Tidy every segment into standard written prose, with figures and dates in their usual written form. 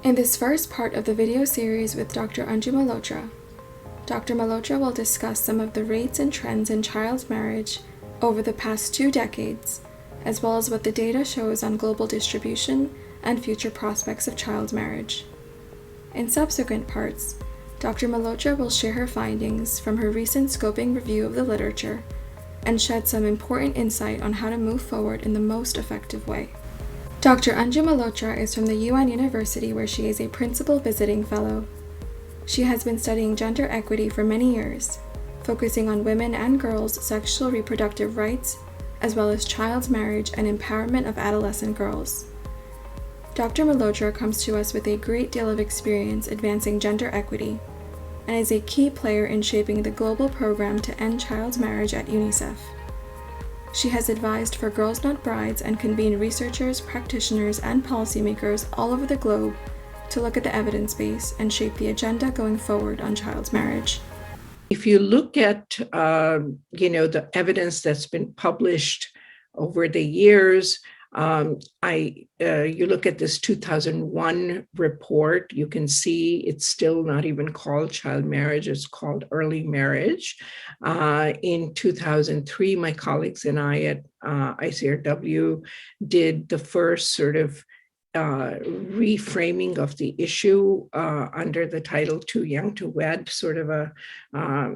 In this first part of the video series with Dr. Anju Malhotra, Dr. Malhotra will discuss some of the rates and trends in child marriage over the past 2 decades, as well as what the data shows on global distribution and future prospects of child marriage. In subsequent parts, Dr. Malhotra will share her findings from her recent scoping review of the literature and shed some important insight on how to move forward in the most effective way. Dr. Anju Malhotra is from the UN University, where she is a principal visiting fellow. She has been studying gender equity for many years, focusing on women and girls' sexual reproductive rights, as well as child marriage and empowerment of adolescent girls. Dr. Malhotra comes to us with a great deal of experience advancing gender equity, and is a key player in shaping the global program to end child marriage at UNICEF. She has advised for Girls Not Brides and convened researchers, practitioners, and policymakers all over the globe to look at the evidence base and shape the agenda going forward on child marriage. If you look at, the evidence that's been published over the years, you look at this 2001 report, you can see it's still not even called child marriage, it's called early marriage. In 2003, my colleagues and I at ICRW did the first sort of reframing of the issue under the title Too Young to Wed, sort of a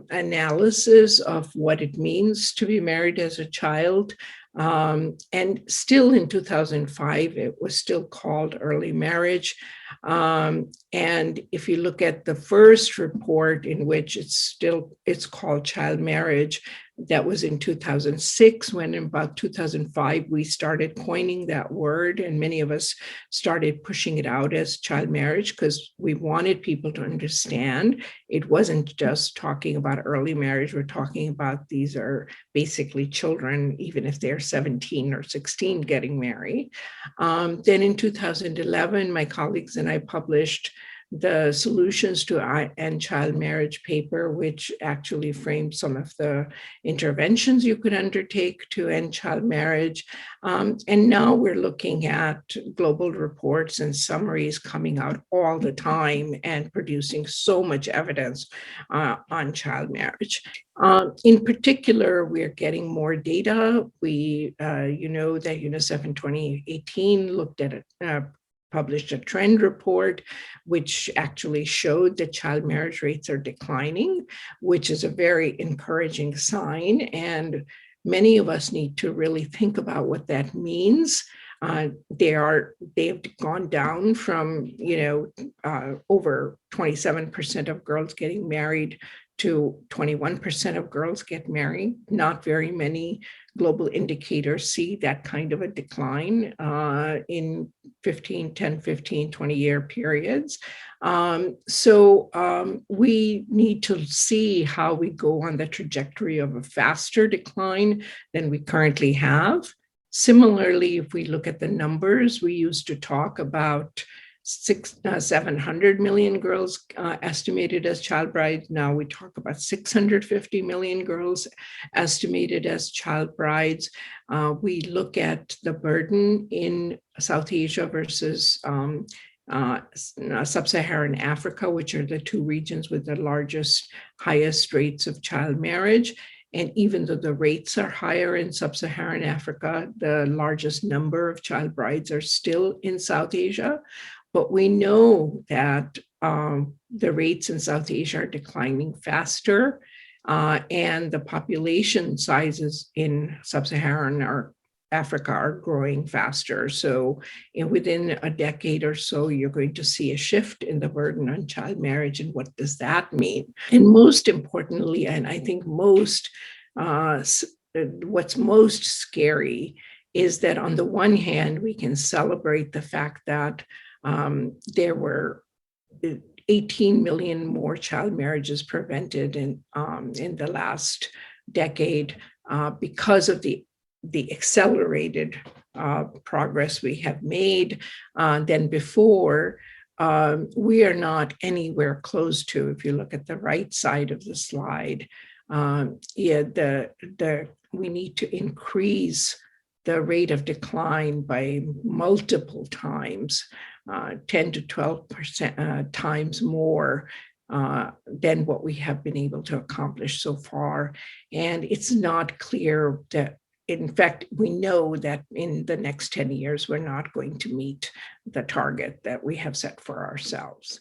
analysis of what it means to be married as a child. And still in 2005, it was still called early marriage. And if you look at the first report in which it's called child marriage, that was in 2006, when in about 2005, we started coining that word, and many of us started pushing it out as child marriage because we wanted people to understand it wasn't just talking about early marriage. We're talking about these are basically children, even if they're 17 or 16 getting married. Then in 2011, my colleagues and I published the Solutions to End Child Marriage paper, which actually framed some of the interventions you could undertake to end child marriage. And now we're looking at global reports and summaries coming out all the time and producing so much evidence on child marriage. In particular, we're getting more data. We, that UNICEF in 2018 looked at published a trend report, which actually showed that child marriage rates are declining, which is a very encouraging sign. And many of us need to really think about what that means. They've gone down from, over 27% of girls getting married to 21% of girls get married. Not very many global indicators see that kind of a decline in 10, 15, 20-year periods. So we need to see how we go on the trajectory of a faster decline than we currently have. Similarly, if we look at the numbers, we used to talk about 700 million girls estimated as child brides. Now we talk about 650 million girls estimated as child brides. We look at the burden in South Asia versus Sub-Saharan Africa, which are the two regions with the highest rates of child marriage. And even though the rates are higher in Sub-Saharan Africa, the largest number of child brides are still in South Asia. But we know that the rates in South Asia are declining faster, and the population sizes in Sub-Saharan Africa are growing faster. So within a decade or so, you're going to see a shift in the burden on child marriage. And what does that mean? And most importantly, and I think what's most scary is that on the one hand, we can celebrate the fact that there were 18 million more child marriages prevented in the last decade because of the accelerated progress we have made than before. We are not anywhere close to, if you look at the right side of the slide, we need to increase the rate of decline by multiple times 10 to 12% times more than what we have been able to accomplish so far. And it's not clear that, in fact, we know that in the next 10 years, we're not going to meet the target that we have set for ourselves.